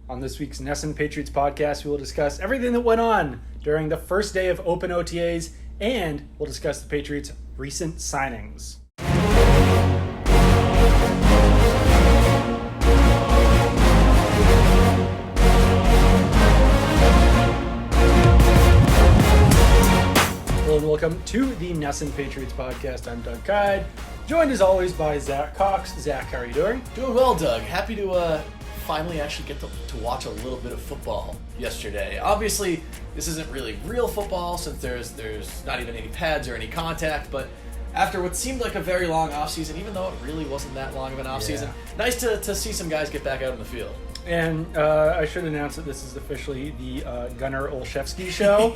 On this week's NESN Patriots podcast, we will discuss everything that went on during the first day of open OTAs, and we'll discuss the Patriots' recent signings. Hello and welcome to the NESN Patriots podcast. I'm Doug Kyde, joined as always by Zach Cox. Zach, how are you doing? Doing well, Doug. Happy to finally actually get to watch a little bit of football yesterday. Obviously, this isn't really real football since there's not even any pads or any contact, but after what seemed like a very long offseason, even though it really wasn't that long of an offseason, nice to see some guys get back out in the field. And I should announce that this is officially the Gunner Olszewski show.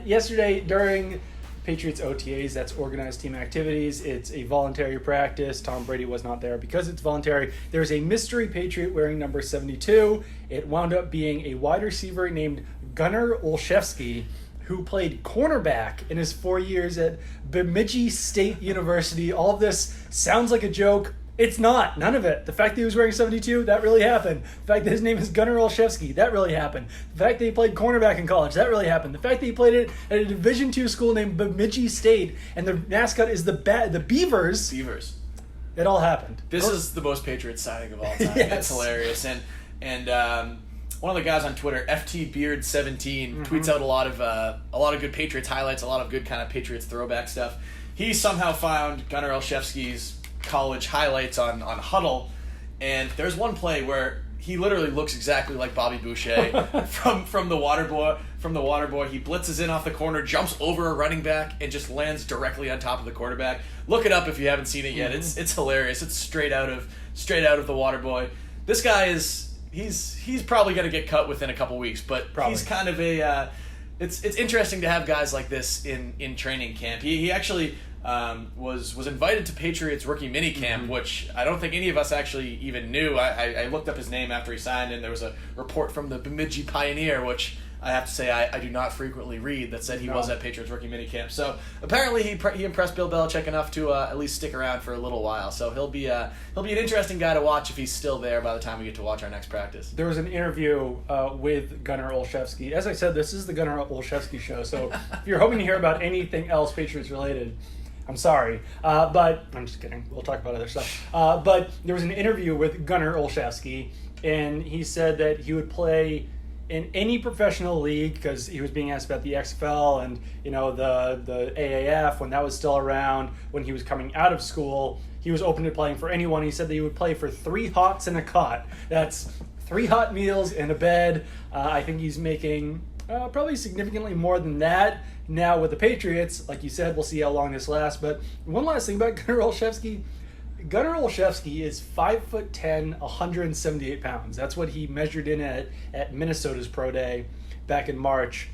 Yesterday, during Patriots OTAs, that's organized team activities, it's a voluntary practice. Tom Brady was not there because it's voluntary. There's a mystery Patriot wearing number 72. It wound up being a wide receiver named Gunner Olszewski, who played cornerback in his 4 years at Bemidji State University. All of this sounds like a joke. It's not. None of it. The fact that he was wearing 72, that really happened. The fact that his name is Gunner Olszewski, that really happened. The fact that he played cornerback in college, that really happened. The fact that he played it at a Division II school named Bemidji State, and the mascot is the Beavers. Beavers. It all happened. This is the most Patriots signing of all time. Yes. It's hilarious. And one of the guys on Twitter, FTBeard17, tweets out a lot of good Patriots highlights, a lot of good kind of Patriots throwback stuff. He somehow found Gunner Olszewski's college highlights on Huddle, and there's one play where he literally looks exactly like Bobby Boucher from the water boy. He blitzes in off the corner, jumps over a running back, and just lands directly on top of the quarterback. Look it up if you haven't seen it yet. It's hilarious. It's straight out of the water boy. This guy he's probably going to get cut within a couple weeks, but he's kind of a it's interesting to have guys like this in training camp. He actually was invited to Patriots rookie minicamp, which I don't think any of us actually even knew. I looked up his name after he signed, and there was a report from the Bemidji Pioneer, which I have to say I do not frequently read, that said he was at Patriots rookie minicamp. So apparently he impressed Bill Belichick enough to at least stick around for a little while. So he'll be an interesting guy to watch if he's still there by the time we get to watch our next practice. There was an interview with Gunner Olszewski. As I said, this is the Gunner Olszewski show, so if you're hoping to hear about anything else Patriots related, I'm sorry, but I'm just kidding. We'll talk about other stuff. But there was an interview with Gunner Olszewski, and he said that he would play in any professional league because he was being asked about the XFL and the AAF when that was still around. When he was coming out of school, he was open to playing for anyone. He said that he would play for 3 hots and a cot. That's 3 hot meals and a bed. I think he's making probably significantly more than that now with the Patriots. Like you said, we'll see how long this lasts. But one last thing about Gunner Olszewski. Gunner Olszewski is 5'10", 178 pounds. That's what he measured in at Minnesota's Pro Day back in March.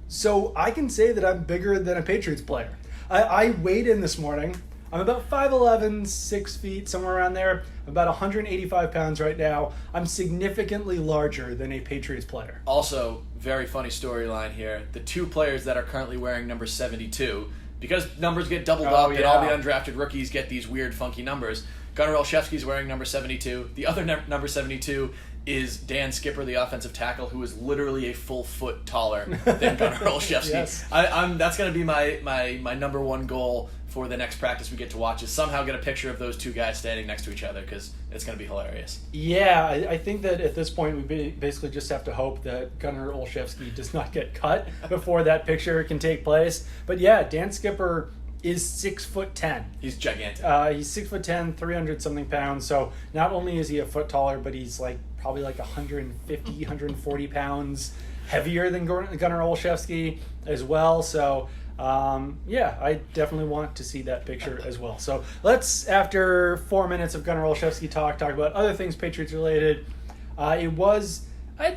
So I can say that I'm bigger than a Patriots player. I weighed in this morning. I'm about 5'11", 6 feet, somewhere around there. I'm about 185 pounds right now. I'm significantly larger than a Patriots player. Also, very funny storyline here. The 2 players that are currently wearing number 72, because numbers get doubled up and all the undrafted rookies get these weird, funky numbers. Gunner Olszewski's wearing number 72. The other number 72 is Dan Skipper, the offensive tackle, who is literally a full foot taller than Gunner Olszewski. Yes. That's going to be my number one goal for the next practice we get to watch, is somehow get a picture of those 2 guys standing next to each other, because it's going to be hilarious. Yeah, I think that at this point we basically just have to hope that Gunner Olszewski does not get cut before that picture can take place. But yeah, Dan Skipper is 6'10". He's gigantic. He's 6'10", 300 something pounds. So not only is he a foot taller, but he's probably 150, 140 pounds heavier than Gunner Olszewski as well. So I definitely want to see that picture as well. So let's, after 4 minutes of Gunner Olszewski talk about other things Patriots related. I'd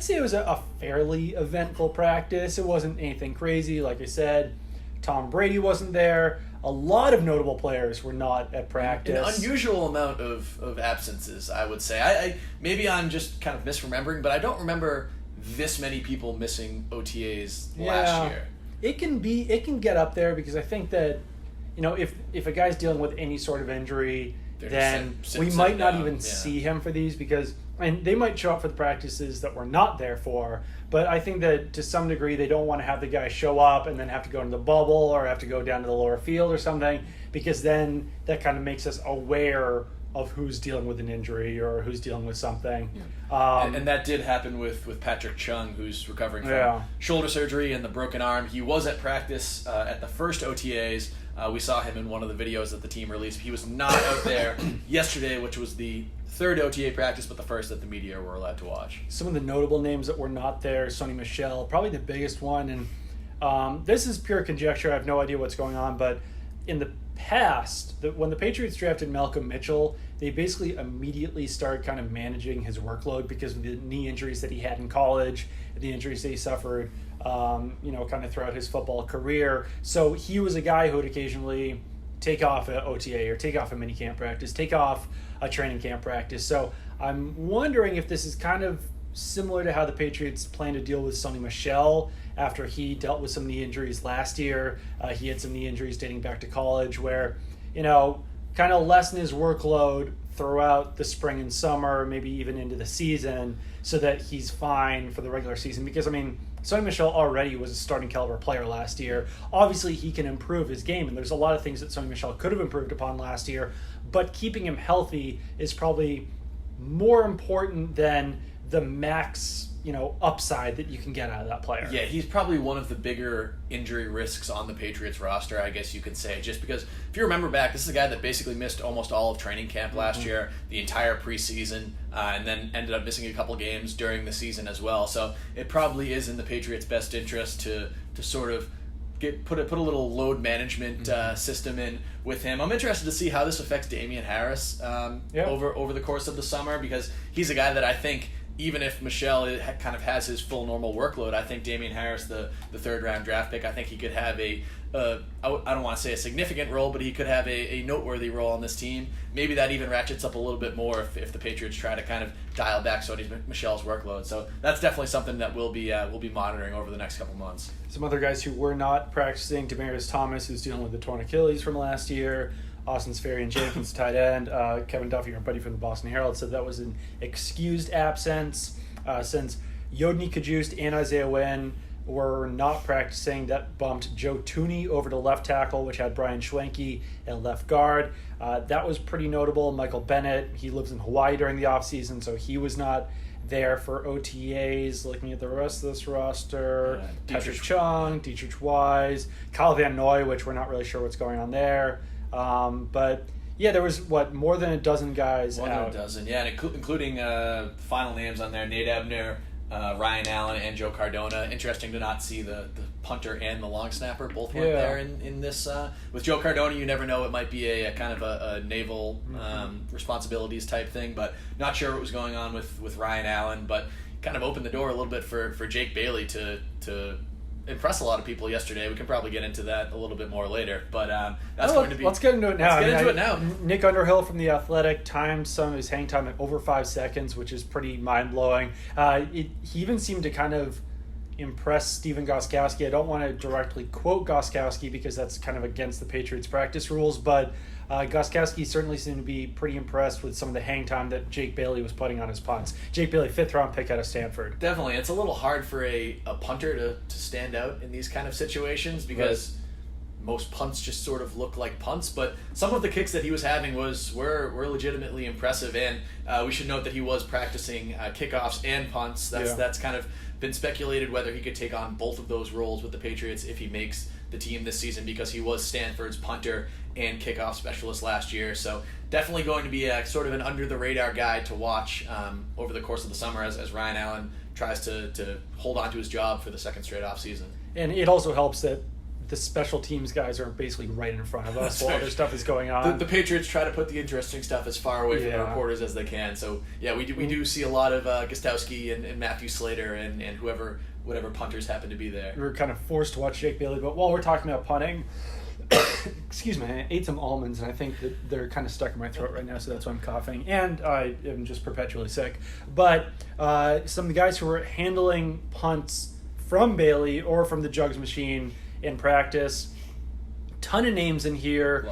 say it was a fairly eventful practice. It wasn't anything crazy. Like I said, Tom Brady wasn't there. A lot of notable players were not at practice. An unusual amount of absences, I would say. I maybe I'm just kind of misremembering, but I don't remember this many people missing OTAs last year. It can get up there, because I think that, if a guy's dealing with any sort of injury, then we might not even see him for these, because and they might show up for the practices that we're not there for, but I think that to some degree they don't want to have the guy show up and then have to go into the bubble or have to go down to the lower field or something, because then that kind of makes us aware of who's dealing with an injury or who's dealing with something. Yeah. And that did happen with Patrick Chung, who's recovering from shoulder surgery and the broken arm. He was at practice at the first OTAs. We saw him in one of the videos that the team released. He was not out there yesterday, which was the third OTA practice, but the first that the media were allowed to watch. Some of the notable names that were not there, Sonny Michel, probably the biggest one. And this is pure conjecture. I have no idea what's going on, but in the past, when the Patriots drafted Malcolm Mitchell, they basically immediately started kind of managing his workload because of the knee injuries that he had in college, the injuries that he suffered, kind of throughout his football career. So he was a guy who would occasionally take off an OTA or take off a minicamp practice, take off a training camp practice. So I'm wondering if this is kind of similar to how the Patriots plan to deal with Sonny Michel after he dealt with some knee injuries last year. He had some knee injuries dating back to college where, kind of lessen his workload throughout the spring and summer, maybe even into the season, so that he's fine for the regular season. Because, Sonny Michel already was a starting caliber player last year. Obviously, he can improve his game, and there's a lot of things that Sonny Michel could have improved upon last year, but keeping him healthy is probably more important than the max upside that you can get out of that player. Yeah, he's probably one of the bigger injury risks on the Patriots roster, I guess you could say, just because if you remember back, this is a guy that basically missed almost all of training camp last year, the entire preseason, and then ended up missing a couple games during the season as well. So it probably is in the Patriots' best interest to sort of put a little load management system in with him. I'm interested to see how this affects Damian Harris over the course of the summer, because he's a guy that I think, even if Michel kind of has his full normal workload, I think Damian Harris, the third-round draft pick, I think he could have I don't want to say a significant role, but he could have a noteworthy role on this team. Maybe that even ratchets up a little bit more if the Patriots try to kind of dial back Sonny Michel's workload. So that's definitely something that we'll be monitoring over the next couple months. Some other guys who were not practicing, Demaryius Thomas, who's dealing with the torn Achilles from last year, Austin Seferian-Jenkins, tight end. Kevin Duffy, our buddy from the Boston Herald, said that was an excused absence since Yodny Kajust and Isaiah Wynn were not practicing. That bumped Joe Tooney over to left tackle, which had Brian Schwenke at left guard. That was pretty notable. Michael Bennett, he lives in Hawaii during the offseason, so he was not there for OTAs. Looking at the rest of this roster, Patrick Chung, Dietrich Wise, Kyle Van Noy, which we're not really sure what's going on there. But yeah, there was more than a dozen guys out. More than a dozen, yeah, and including final names on there: Nate Ebner, Ryan Allen, and Joe Cardona. Interesting to not see the punter and the long snapper both weren't there in this. With Joe Cardona, you never know; it might be a kind of a naval responsibilities type thing, but not sure what was going on with Ryan Allen. But kind of opened the door a little bit for Jake Bailey to impress a lot of people yesterday. We can probably get into that a little bit more later, but going to be. Let's get into it now. Let's get into it now. Nick Underhill from The Athletic timed some of his hang time at over 5 seconds, which is pretty mind-blowing. He even seemed to kind of impress Stephen Gostkowski. I don't want to directly quote Gostkowski because that's kind of against the Patriots' practice rules, but Gostkowski certainly seemed to be pretty impressed with some of the hang time that Jake Bailey was putting on his punts. Jake Bailey, 5th-round pick out of Stanford. Definitely. It's a little hard for a punter to stand out in these kind of situations because most punts just sort of look like punts, but some of the kicks that he was having were legitimately impressive, and we should note that he was practicing kickoffs and punts. That's kind of been speculated whether he could take on both of those roles with the Patriots if he makes the team this season, because he was Stanford's punter and kickoff specialist last year. So definitely going to be a sort of an under-the-radar guy to watch over the course of the summer as Ryan Allen tries to hold on to his job for the second straight off season. And it also helps that the special teams guys are basically right in front of us while other stuff is going on. The Patriots try to put the interesting stuff as far away from the reporters as they can. So yeah, we do see a lot of Gostowski and Matthew Slater and whatever punters happen to be there. We were kind of forced to watch Jake Bailey, but while we're talking about punting, excuse me, I ate some almonds and I think that they're kind of stuck in my throat right now, so that's why I'm coughing. And I am just perpetually sick. But some of the guys who were handling punts from Bailey or from the Jugs machine in practice, ton of names in here.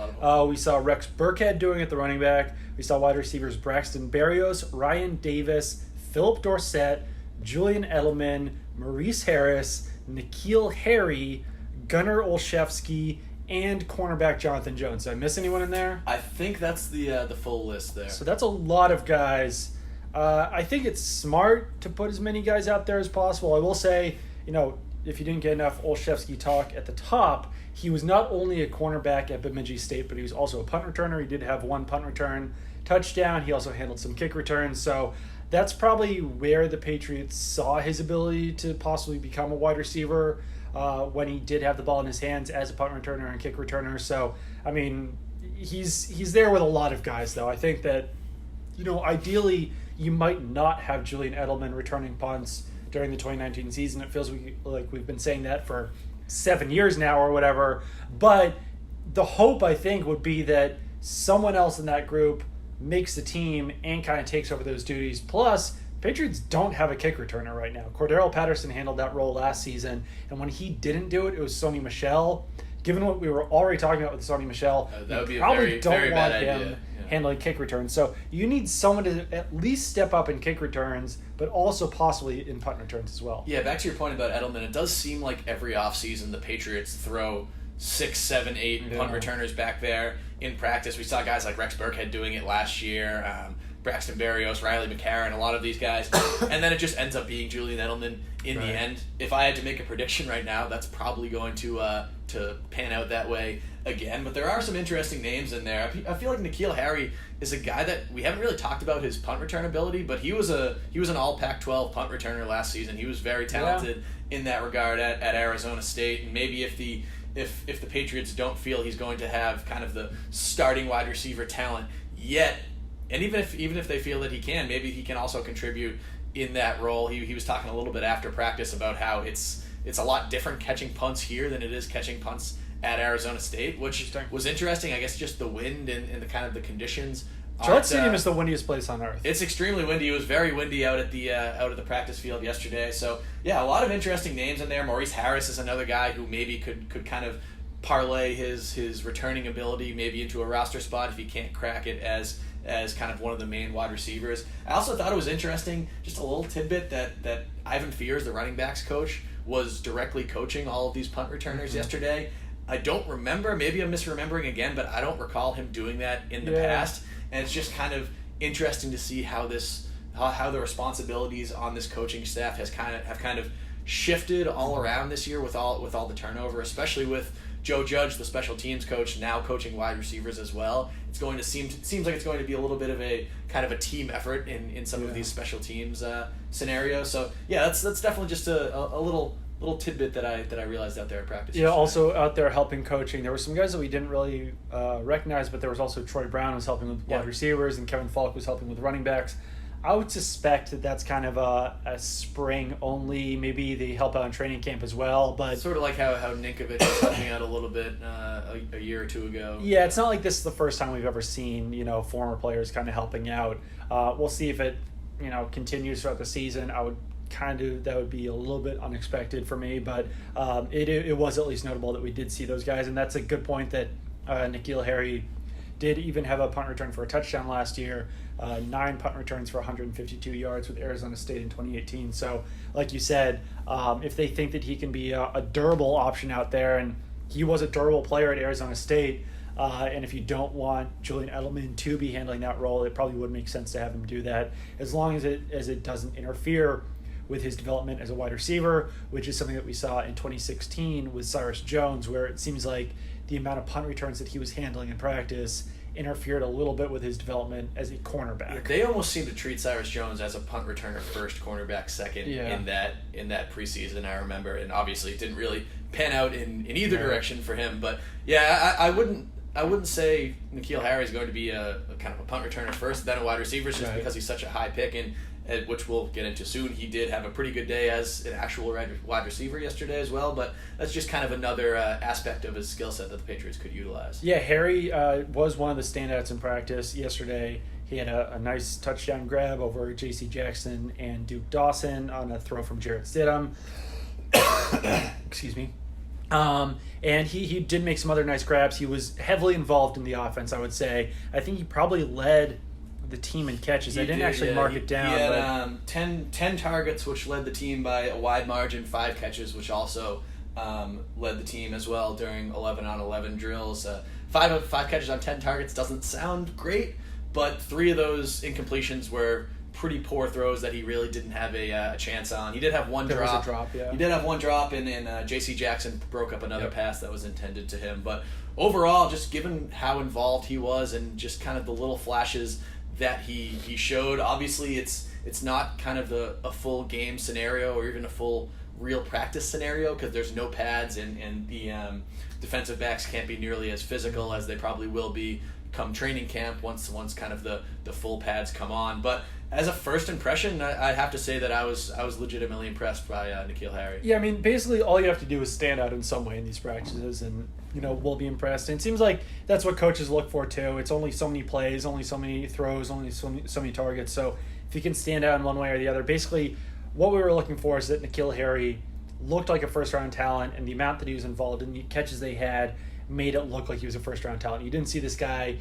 We saw Rex Burkhead doing it, the running back. We saw wide receivers Braxton Berrios, Ryan Davis, Philip Dorsett, Julian Edelman, Maurice Harris, N'Keal Harry, Gunner Olszewski, and cornerback Jonathan Jones. Did I miss anyone in there? I think that's the full list there. So that's a lot of guys. I think it's smart to put as many guys out there as possible. I will say, if you didn't get enough Olszewski talk at the top, he was not only a cornerback at Bemidji State, but he was also a punt returner. He did have one punt return touchdown. He also handled some kick returns. So that's probably where the Patriots saw his ability to possibly become a wide receiver when he did have the ball in his hands as a punt returner and kick returner. So, I mean, he's there with a lot of guys, though. I think that, ideally you might not have Julian Edelman returning punts during the 2019 season. It feels like we've been saying that for 7 years now or whatever. But the hope, I think, would be that someone else in that group makes the team and kind of takes over those duties. Plus, Patriots don't have a kick returner right now. Cordero Patterson handled that role last season, and when he didn't do it, it was Sony Michel. Given what we were already talking about with Sony Michel, that would be a probably very, don't very want bad him idea. handling kick returns. So you need someone to at least step up in kick returns, but also possibly in punt returns as well. Yeah, back to your point about Edelman, it does seem like every offseason the Patriots throw 6, 7, 8 punt returners back there in practice. We saw guys like Rex Burkhead doing it last year, Braxton Berrios, Riley McCarron, a lot of these guys. And then it just ends up being Julian Edelman in the end. If I had to make a prediction right now, that's probably going to pan out that way again. But there are some interesting names in there. I feel like N'Keal Harry is a guy that we haven't really talked about his punt return ability, but he was an all Pac-12 punt returner last season. He was very talented in that regard at Arizona State. And maybe if the Patriots don't feel he's going to have kind of the starting wide receiver talent yet, and even if they feel that he can, maybe he can also contribute in that role. He was talking a little bit after practice about how it's a lot different catching punts here than it is catching punts at Arizona State, which was interesting. I guess just the wind and the kind of the conditions. Gillette Stadium is the windiest place on earth. It's extremely windy. It was very windy out at the practice field yesterday. So yeah, a lot of interesting names in there. Maurice Harris is another guy who maybe could kind of parlay his returning ability maybe into a roster spot if he can't crack it as kind of one of the main wide receivers. I also thought it was interesting, just a little tidbit, that Ivan Fears, the running backs coach, was directly coaching all of these punt returners yesterday. I don't remember, maybe I'm misremembering again, but I don't recall him doing that in the past. And it's just kind of interesting to see how the responsibilities on this coaching staff have kind of shifted all around this year with all the turnover, especially with Joe Judge, the special teams coach, now coaching wide receivers as well. Seems like it's going to be a little bit of a kind of a team effort in some of these special teams scenarios. So yeah, that's definitely just a little tidbit that I realized out there at practice. Yeah, also out there helping coaching. There were some guys that we didn't really recognize, but there was also Troy Brown was helping with wide receivers, and Kevin Falk was helping with running backs. I would suspect that that's kind of a spring only. Maybe they help out in training camp as well, but sort of like how Ninkovich was helping out a little bit a year or two ago. Yeah, it's not like this is the first time we've ever seen former players kind of helping out. We'll see if it continues throughout the season. That would be a little bit unexpected for me, but it was at least notable that we did see those guys, and that's a good point that N'Keal Harry did even have a punt return for a touchdown last year, 9 punt returns for 152 yards with Arizona State in 2018. So, like you said, if they think that he can be a durable option out there, and he was a durable player at Arizona State, and if you don't want Julian Edelman to be handling that role, it probably would make sense to have him do that, as long as it doesn't interfere with his development as a wide receiver, which is something that we saw in 2016 with Cyrus Jones, where it seems like the amount of punt returns that he was handling in practice interfered a little bit with his development as a cornerback. Yeah, they almost seem to treat Cyrus Jones as a punt returner first, cornerback second in that preseason, I remember, and obviously it didn't really pan out in either direction for him. But yeah, I wouldn't say N'Keal Harry is going to be a kind of a punt returner first, then a wide receiver, just because he's such a high pick, and which we'll get into soon. He did have a pretty good day as an actual wide receiver yesterday as well, but that's just kind of another aspect of his skill set that the Patriots could utilize. Yeah, Harry was one of the standouts in practice yesterday. He had a nice touchdown grab over J.C. Jackson and Duke Dawson on a throw from Jarrett Stidham. Excuse me. And he did make some other nice grabs. He was heavily involved in the offense, I would say. I think he probably led the team in catches. I didn't actually mark it down. He had 10 targets, which led the team by a wide margin, 5 catches, which also led the team as well during 11-on-11 drills. 5 catches on 10 targets doesn't sound great, but 3 of those incompletions were pretty poor throws that he really didn't have a chance on. He did have one There drop. was a drop, yeah. He did have one drop, and J.C. Jackson broke up another pass that was intended to him. But overall, just given how involved he was and just kind of the little flashes that he showed, obviously it's not kind of a full game scenario or even a full real practice scenario because there's no pads and the defensive backs can't be nearly as physical as they probably will be come training camp once kind of the full pads come on. But as a first impression, I have to say that I was legitimately impressed by N'Keal Harry. Yeah, I mean, basically all you have to do is stand out in some way in these practices, and we'll be impressed. And it seems like that's what coaches look for too. It's only so many plays, only so many throws, only so many targets. So if you can stand out in one way or the other, basically what we were looking for is that N'Keal Harry looked like a first-round talent, and the amount that he was involved in the catches they had made it look like he was a first-round talent. You didn't see this guy,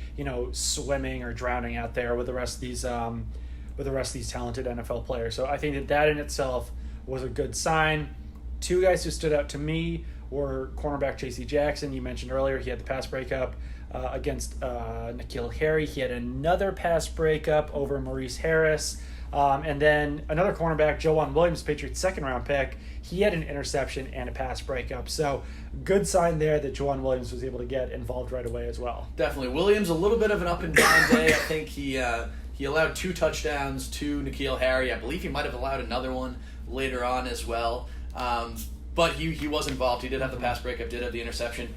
swimming or drowning out there with the rest of these talented NFL players. So I think that in itself was a good sign. 2 guys who stood out to me were cornerback J.C. Jackson. You mentioned earlier he had the pass breakup against N'Keal Harry. He had another pass breakup over Maurice Harris. And then another cornerback, Joejuan Williams, Patriots' second-round pick, he had an interception and a pass breakup. So good sign there that Joejuan Williams was able to get involved right away as well. Definitely. Williams, a little bit of an up-and-down day. I think he allowed 2 touchdowns to N'Keal Harry. I believe he might have allowed another one later on as well. But he was involved. He did have the pass breakup, did have the interception.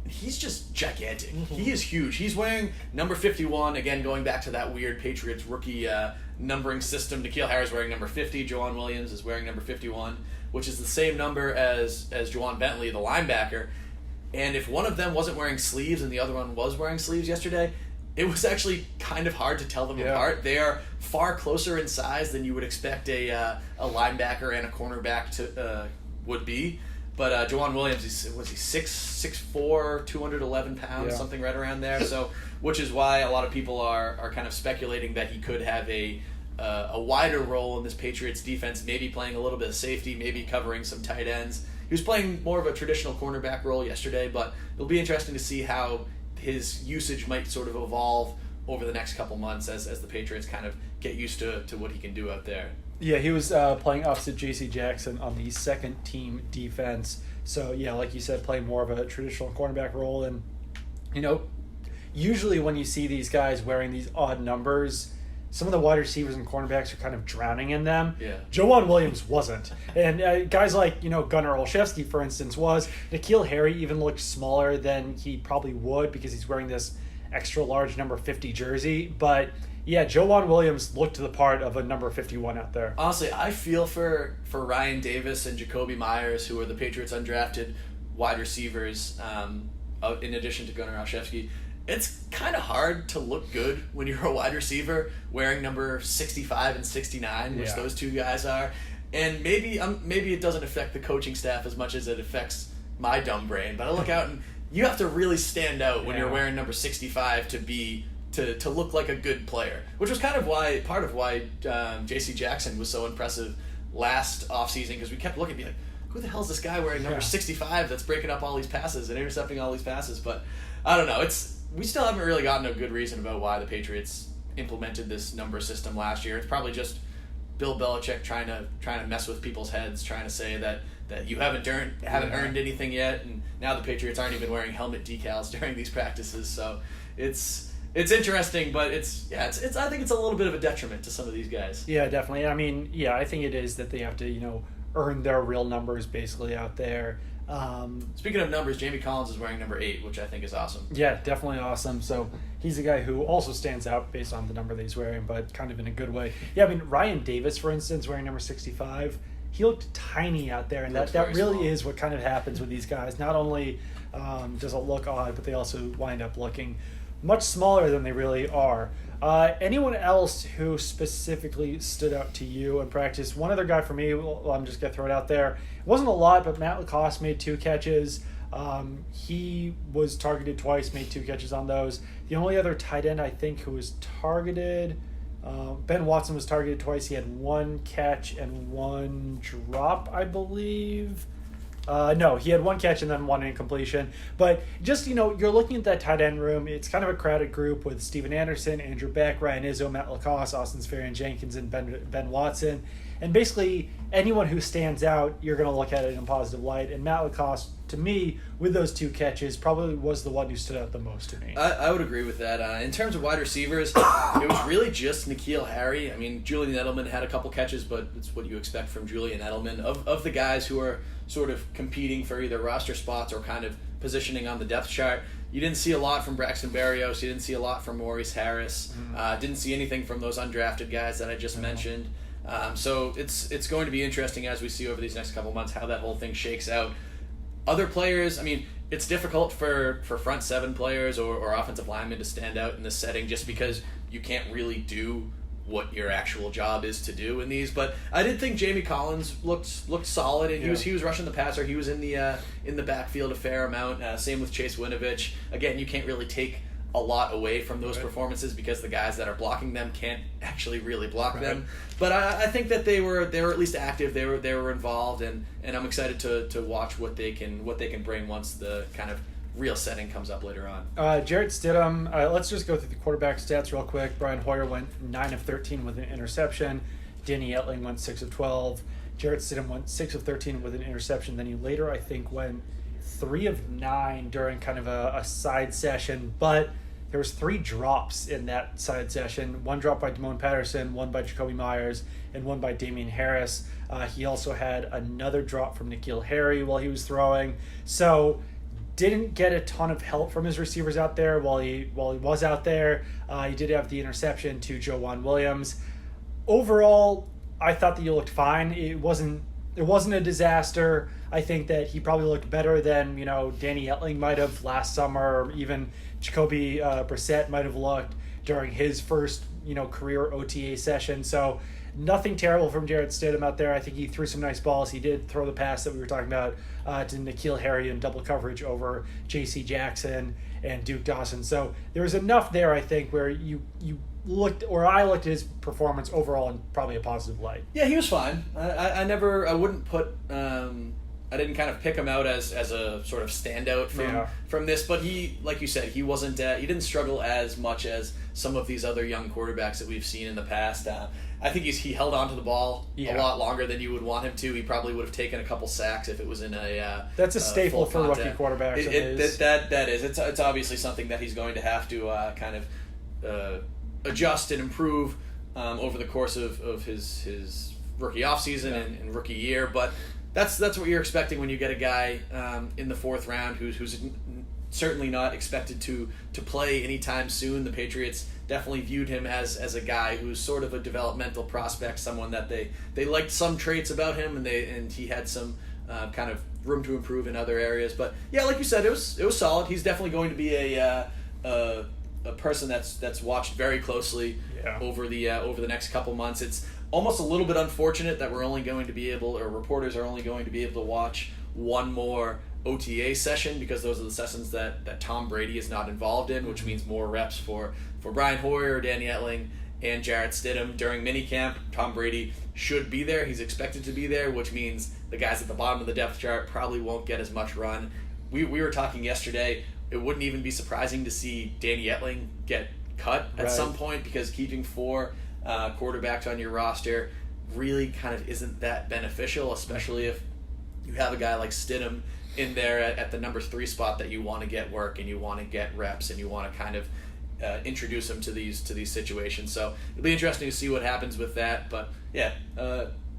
He's just gigantic. He is huge. He's wearing number 51. Again, going back to that weird Patriots rookie numbering system. N'Keal Harry's wearing number 50. Joejuan Williams is wearing number 51, which is the same number as Juwan Bentley, the linebacker. And if one of them wasn't wearing sleeves and the other one was wearing sleeves yesterday, it was actually kind of hard to tell them apart. They are far closer in size than you would expect a linebacker and a cornerback to would be. But Joejuan Williams, was he 6'4", 211 pounds, something right around there. So, which is why a lot of people are kind of speculating that he could have a wider role in this Patriots defense, maybe playing a little bit of safety, maybe covering some tight ends. He was playing more of a traditional cornerback role yesterday, but it'll be interesting to see how his usage might sort of evolve over the next couple months as the Patriots kind of get used to what he can do out there. Yeah, he was playing opposite J.C. Jackson on the second-team defense. So, yeah, like you said, playing more of a traditional cornerback role. And, usually when you see these guys wearing these odd numbers, some of the wide receivers and cornerbacks are kind of drowning in them. Yeah. Joejuan Williams wasn't. And guys like, Gunner Olszewski, for instance, was. N'Keal Harry even looked smaller than he probably would because he's wearing this extra large number 50 jersey. But, yeah, Joejuan Williams looked to the part of a number 51 out there. Honestly, I feel for Ryan Davis and Jacoby Myers, who are the Patriots' undrafted wide receivers, in addition to Gunner Olszewski. It's kind of hard to look good when you're a wide receiver wearing number 65 and 69, which those 2 guys are. And maybe it doesn't affect the coaching staff as much as it affects my dumb brain. But I look out and you have to really stand out when you're wearing number 65 to look like a good player, which was kind of part of why J.C. Jackson was so impressive last offseason, because we kept looking and be like, who the hell is this guy wearing number 65 that's breaking up all these passes and intercepting all these passes? But I don't know. We still haven't really gotten a good reason about why the Patriots implemented this number system last year. It's probably just Bill Belichick trying to mess with people's heads, trying to say that you haven't earned anything yet, and now the Patriots aren't even wearing helmet decals during these practices. So it's interesting, but it's I think it's a little bit of a detriment to some of these guys. Yeah, definitely. I mean, I think it is that they have to earn their real numbers basically out there. Speaking of numbers, Jamie Collins is wearing number 8, which I think is awesome. Yeah, definitely awesome. So he's a guy who also stands out based on the number that he's wearing, but kind of in a good way. Yeah, I mean, Ryan Davis, for instance, wearing number 65, he looked tiny out there, and that really small. Is what kind of happens with these guys. Not only does it look odd, but they also wind up looking much smaller than they really are. Anyone else who specifically stood out to you in practice? One other guy for me, I'm just going to throw it out there. It wasn't a lot, but Matt Lacoste made 2 catches. He was targeted twice, made 2 catches on those. The only other tight end I think who was targeted, Ben Watson was targeted twice. He had 1 catch and 1 drop, I believe. No, he had 1 catch and then 1 incompletion. But just, you're looking at that tight end room. It's kind of a crowded group with Steven Anderson, Andrew Beck, Ryan Izzo, Matt Lacoste, Austin Sferian-Jenkins, and Ben Watson. And basically, anyone who stands out, you're going to look at it in a positive light. And Matt Lacoste, to me, with those 2 catches, probably was the one who stood out the most to me. I would agree with that. In terms of wide receivers, it was really just N'Keal Harry. I mean, Julian Edelman had a couple catches, but it's what you expect from Julian Edelman. Of the guys who are sort of competing for either roster spots or kind of positioning on the depth chart, you didn't see a lot from Braxton Berrios. You didn't see a lot from Maurice Harris. Didn't see anything from those undrafted guys that I just mentioned. So it's going to be interesting as we see over these next couple months how that whole thing shakes out. Other players, I mean, it's difficult for front 7 players or offensive linemen to stand out in this setting just because you can't really do what your actual job is to do in these. But I did think Jamie Collins looked solid, and he was rushing the passer. He was in the backfield a fair amount. Same with Chase Winovich. Again, you can't really take a lot away from those performances because the guys that are blocking them can't actually really block them. But I think that they were at least active. They were involved, and I'm excited to watch what they can bring once the kind of real setting comes up later on. Jarrett Stidham, let's just go through the quarterback stats real quick. Brian Hoyer went 9 of 13 with an interception. Danny Etling went 6 of 12. Jarrett Stidham went 6 of 13 with an interception. Then he later, I think, went 3 of 9 during kind of a side session, but there was 3 drops in that side session. 1 drop by Damone Patterson, 1 by Jacoby Myers, and 1 by Damian Harris. He also had another drop from N'Keal Harry while he was throwing. So didn't get a ton of help from his receivers out there while he was out there. He did have the interception to Joejuan Williams. Overall, I thought that he looked fine. It wasn't a disaster. I think that he probably looked better than Danny Etling might have last summer, or even Jacoby Brissett might have looked during his first career OTA session. So nothing terrible from Jarrett Stidham out there. I think he threw some nice balls. He did throw the pass that we were talking about to N'Keal Harry in double coverage over J.C. Jackson and Duke Dawson. So there was enough there, I think, where I looked at his performance overall in probably a positive light. Yeah, he was fine. I wouldn't put I didn't kind of pick him out as a sort of standout from this, but he, like you said, he didn't struggle as much as some of these other young quarterbacks that we've seen in the past. I think he held on to the ball a lot longer than you would want him to. He probably would have taken a couple sacks if it was in that's a staple for rookie quarterbacks. That is. It's obviously something that he's going to have to kind of adjust and improve over the course of his rookie offseason and rookie year. But that's what you're expecting when you get a guy in the 4th round who's certainly not expected to play anytime soon. The Patriots definitely viewed him as a guy who's sort of a developmental prospect, someone that they liked some traits about him, and he had some kind of room to improve in other areas. But yeah, like you said, it was solid. He's definitely going to be a person that's watched very closely over the next couple months. It's almost a little bit unfortunate that reporters are only going to be able to watch one more OTA session, because those are the sessions that Tom Brady is not involved in, which means more reps for Brian Hoyer, Danny Etling, and Jarrett Stidham during minicamp. Tom Brady should be there. He's expected to be there, which means the guys at the bottom of the depth chart probably won't get as much run. We were talking yesterday, it wouldn't even be surprising to see Danny Etling get cut at some point, because keeping 4 quarterbacks on your roster really kind of isn't that beneficial, especially if you have a guy like Stidham in there at the number 3 spot that you want to get work and you want to get reps and you want to kind of introduce him to these situations. So it'll be interesting to see what happens with that. But yeah,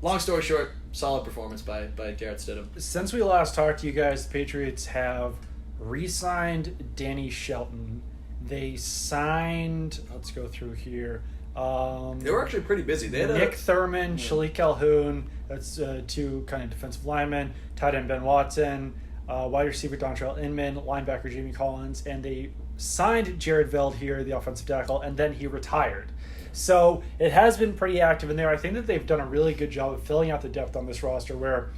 long story short, solid performance by Jarrett Stidham. Since we last talked to you guys, the Patriots have re-signed Danny Shelton. They signed, let's go through here. They were actually pretty busy. They had Nick Thurman, Shalik Calhoun, that's 2 kind of defensive linemen, tight end Ben Watson, wide receiver Dontrell Inman, linebacker Jamie Collins, and they signed Jared Veld here, the offensive tackle, and then he retired. So it has been pretty active in there. I think that they've done a really good job of filling out the depth on this roster, where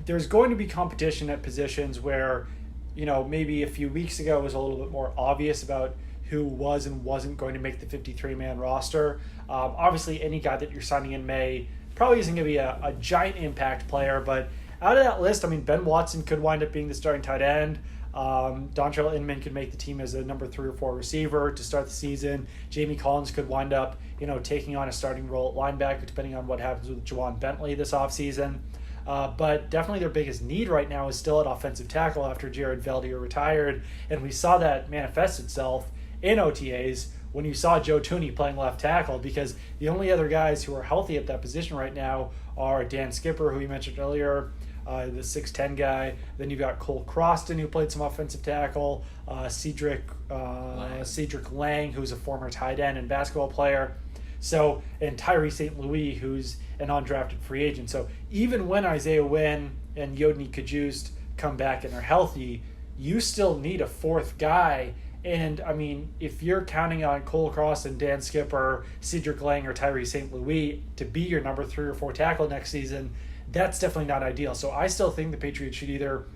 there's going to be competition at positions where maybe a few weeks ago was a little bit more obvious about who was and wasn't going to make the 53-man roster. Obviously, any guy that you're signing in May probably isn't going to be a giant impact player, but out of that list, I mean, Ben Watson could wind up being the starting tight end. Dontrell Inman could make the team as a number 3 or 4 receiver to start the season. Jamie Collins could wind up, taking on a starting role at linebacker, depending on what happens with Juwan Bentley this offseason. But definitely their biggest need right now is still at offensive tackle after Jared Veldheer retired, and we saw that manifest itself in OTAs when you saw Joe Thuney playing left tackle, because the only other guys who are healthy at that position right now are Dan Skipper, who you mentioned earlier, the 6'10 guy. Then you've got Cole Croston, who played some offensive tackle, Cedric Lang, who's a former tight end and basketball player. So, and Tyree St. Louis, who's an undrafted free agent. So even when Isaiah Wynn and Yodny Kajust come back and are healthy, you still need a fourth guy. And, I mean, if you're counting on Cole Croston, Dan Skipper, Cedric Lang, or Tyree St. Louis to be your number 3 or 4 tackle next season, that's definitely not ideal. So I still think the Patriots should either,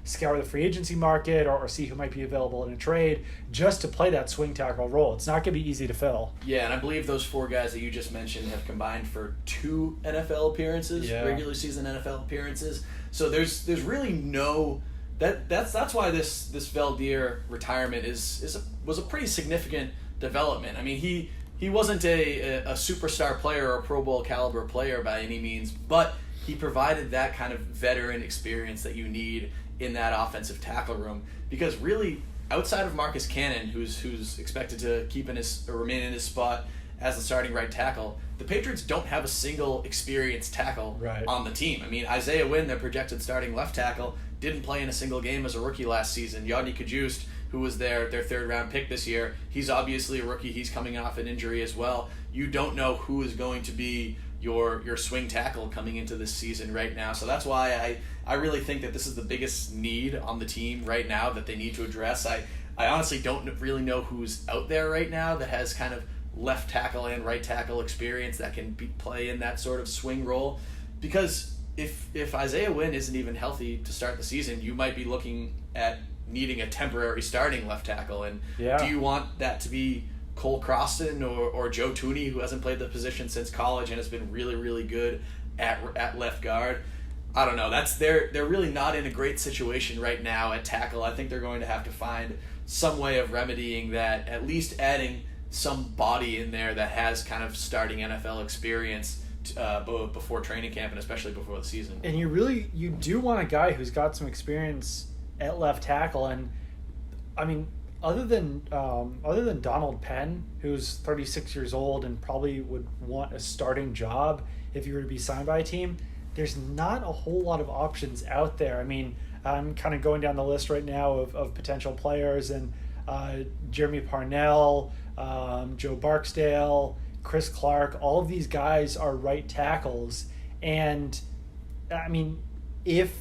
scour the free agency market or see who might be available in a trade just to play that swing tackle role. It's not going to be easy to fill. Yeah, and I believe those 4 guys that you just mentioned have combined for 2 NFL appearances, regular season NFL appearances. So there's really no... That's why this Veldheer retirement was a pretty significant development. I mean, he wasn't a superstar player or a Pro Bowl caliber player by any means, but he provided that kind of veteran experience that you need in that offensive tackle room. Because really, outside of Marcus Cannon, who's expected to remain in his spot as the starting right tackle, the Patriots don't have a single experienced tackle on the team. I mean, Isaiah Wynn, their projected starting left tackle, didn't play in a single game as a rookie last season. Yodny Kajust, who was their 3rd-round pick this year, he's obviously a rookie. He's coming off an injury as well. You don't know who is going to be your swing tackle coming into this season right now. So that's why I really think that this is the biggest need on the team right now that they need to address. I honestly don't really know who's out there right now that has kind of left tackle and right tackle experience that can play in that sort of swing role. Because if Isaiah Wynn isn't even healthy to start the season, you might be looking at needing a temporary starting left tackle. And do you want that to be Cole Croston or Joe Thuney, who hasn't played the position since college and has been really, really good at left guard? I don't know. They're really not in a great situation right now at tackle. I think they're going to have to find some way of remedying that, at least adding some body in there that has kind of starting NFL experience before training camp and especially before the season. And you do want a guy who's got some experience at left tackle. And I mean, other than Donald Penn, who's 36 years old and probably would want a starting job if you were to be signed by a team, there's not a whole lot of options out there. I mean, I'm kind of going down the list right now of potential players, and Jeremy Parnell, Joe Barksdale, Chris Clark, all of these guys are right tackles. And I mean, if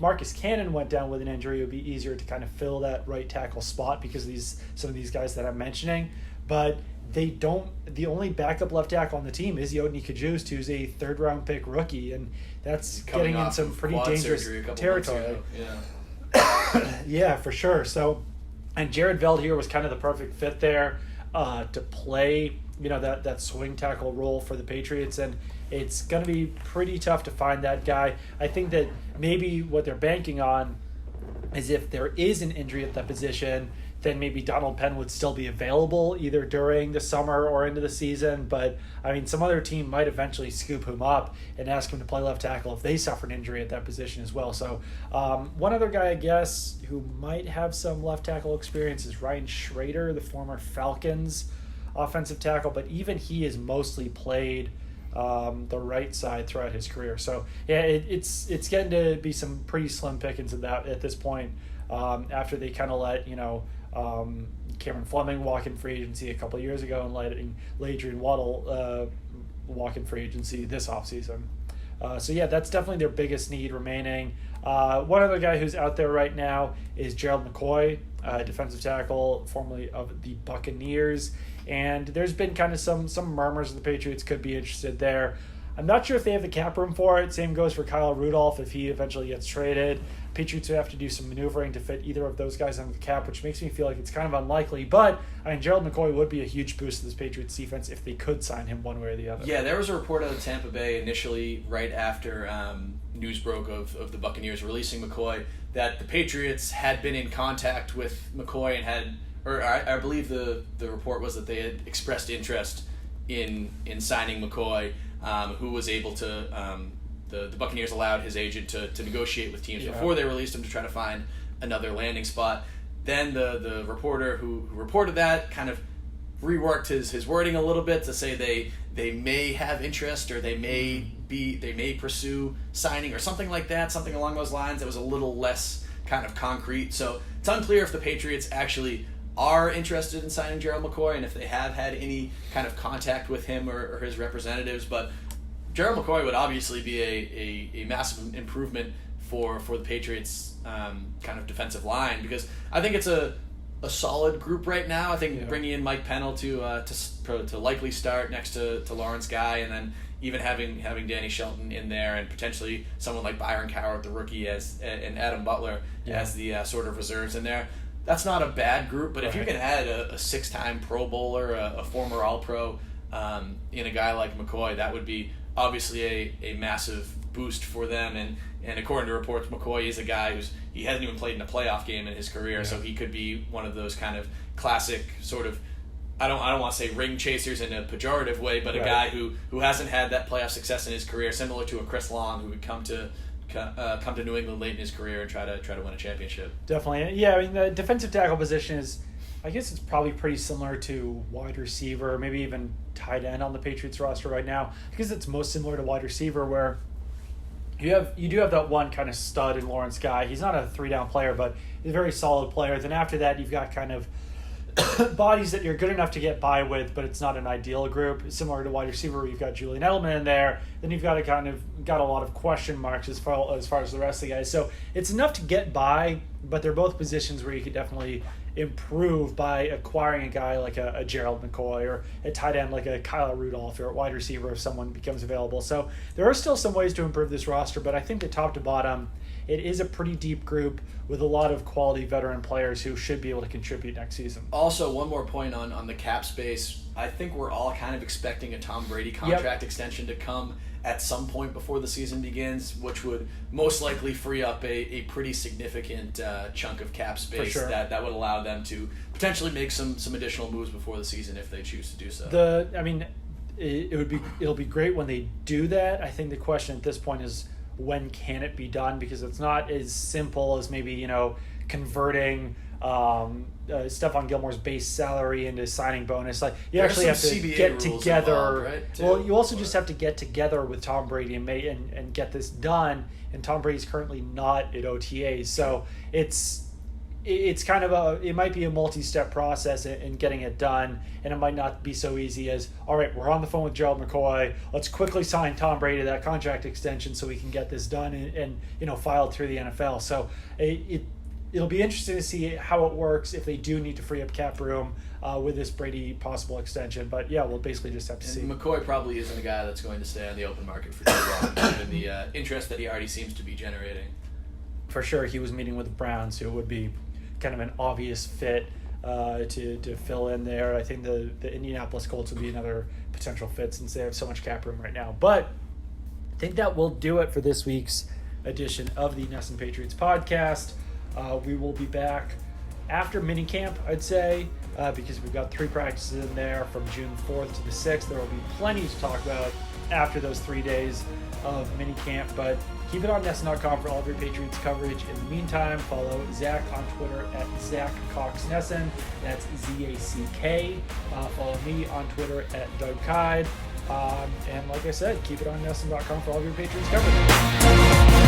Marcus Cannon went down with an injury, it would be easier to kind of fill that right tackle spot because of some of these guys that I'm mentioning. But they don't. The only backup left tackle on the team is Yodny Kajust, who's a 3rd-round pick rookie, and that's getting in some pretty dangerous territory. Yeah, for sure. So, and Jared Veldheer was kind of the perfect fit there to play, that swing tackle role for the Patriots, and it's going to be pretty tough to find that guy. I think that maybe what they're banking on is if there is an injury at that position, then maybe Donald Penn would still be available either during the summer or into the season. But, I mean, some other team might eventually scoop him up and ask him to play left tackle if they suffer an injury at that position as well. So one other guy, I guess, who might have some left tackle experience is Ryan Schrader, the former Falcons offensive tackle. But even he has mostly played the right side throughout his career. So, yeah, it's getting to be some pretty slim pickings at this point after they kind of let, Cameron Fleming walk in free agency a couple of years ago and letting Adrian Waddle walk in free agency this offseason. So, yeah, that's definitely their biggest need remaining. One other guy who's out there right now is Gerald McCoy, defensive tackle, formerly of the Buccaneers. And there's been kind of some murmurs the Patriots could be interested there. I'm not sure if they have the cap room for it. Same goes for Kyle Rudolph if he eventually gets traded. Patriots would have to do some maneuvering to fit either of those guys on the cap, which makes me feel like it's kind of unlikely. But, I mean, Gerald McCoy would be a huge boost to this Patriots defense if they could sign him one way or the other. Yeah, there was a report out of Tampa Bay initially, right after news broke of the Buccaneers releasing McCoy, that the Patriots had been in contact with McCoy and had, or I believe the report was that they had expressed interest in signing McCoy, who was able to... The Buccaneers allowed his agent to negotiate with teams before they released him to try to find another landing spot. Then the reporter who reported that kind of reworked his wording a little bit to say they may have interest or they may pursue signing or something like that, something along those lines that was a little less kind of concrete. So it's unclear if the Patriots actually are interested in signing Gerald McCoy and if they have had any kind of contact with him or his representatives, but Gerald McCoy would obviously be a massive improvement for the Patriots kind of defensive line, because I think it's a solid group right now. I think bringing in Mike Pennell to likely start next to Lawrence Guy, and then even having Danny Shelton in there, and potentially someone like Byron Cowart, the rookie, and Adam Butler as the sort of reserves in there. That's not a bad group, but if you can add a 6-time Pro Bowler, a former All-Pro in a guy like McCoy, that would be obviously a massive boost for them, and according to reports, McCoy is a guy he hasn't even played in a playoff game in his career, so he could be one of those kind of classic sort of, I don't want to say ring chasers in a pejorative way, but a guy who hasn't had that playoff success in his career, similar to a Chris Long, who would come to New England late in his career and try to win a championship. Definitely, yeah. I mean, the defensive tackle position is, I guess it's probably pretty similar to wide receiver, maybe even tight end on the Patriots roster right now. I guess it's most similar to wide receiver, where you do have that one kind of stud in Lawrence Guy. He's not a 3-down player, but he's a very solid player. Then after that, you've got kind of bodies that you're good enough to get by with, but it's not an ideal group. Similar to wide receiver, where you've got Julian Edelman in there. Then you've got a lot of question marks as far as the rest of the guys. So it's enough to get by, but they're both positions where you could definitely improve by acquiring a guy like a Gerald McCoy, or a tight end like a Kyle Rudolph, or a wide receiver if someone becomes available. So there are still some ways to improve this roster, but I think that top to bottom, it is a pretty deep group with a lot of quality veteran players who should be able to contribute next season. Also, one more point on the cap space. I think we're all kind of expecting a Tom Brady contract extension to come at some point before the season begins, which would most likely free up a pretty significant chunk of cap space that would allow them to potentially make some additional moves before the season if they choose to do so. It'll be great when they do that. I think the question at this point is, when can it be done? Because it's not as simple as maybe converting Stephon Gilmore's base salary into signing bonus. Like, you actually have to CBA get together. Involved, right, well, you also just have to get together with Tom Brady and get this done. And Tom Brady's currently not at OTAs, so it's kind of it might be a multi-step process in getting it done, and it might not be so easy as, all right, we're on the phone with Gerald McCoy, let's quickly sign Tom Brady that contract extension so we can get this done and filed through the NFL. So it'll be interesting to see how it works if they do need to free up cap room with this Brady possible extension. But yeah, we'll basically just have to see. McCoy probably isn't a guy that's going to stay on the open market for too long, given the interest that he already seems to be generating. For sure, he was meeting with the Browns, so it would be kind of an obvious fit to fill in there. I think the Indianapolis Colts would be another potential fit since they have so much cap room right now. But I think that will do it for this week's edition of the NESN Patriots podcast. We will be back after minicamp, I'd say, because we've got 3 practices in there from June 4th to the 6th. There will be plenty to talk about after those 3 days of minicamp, but keep it on NESN.com for all of your Patriots coverage. In the meantime, follow Zach on Twitter at ZachCoxNESN. That's ZACK. Follow me on Twitter at Doug Kide. And like I said, keep it on NESN.com for all of your Patriots coverage.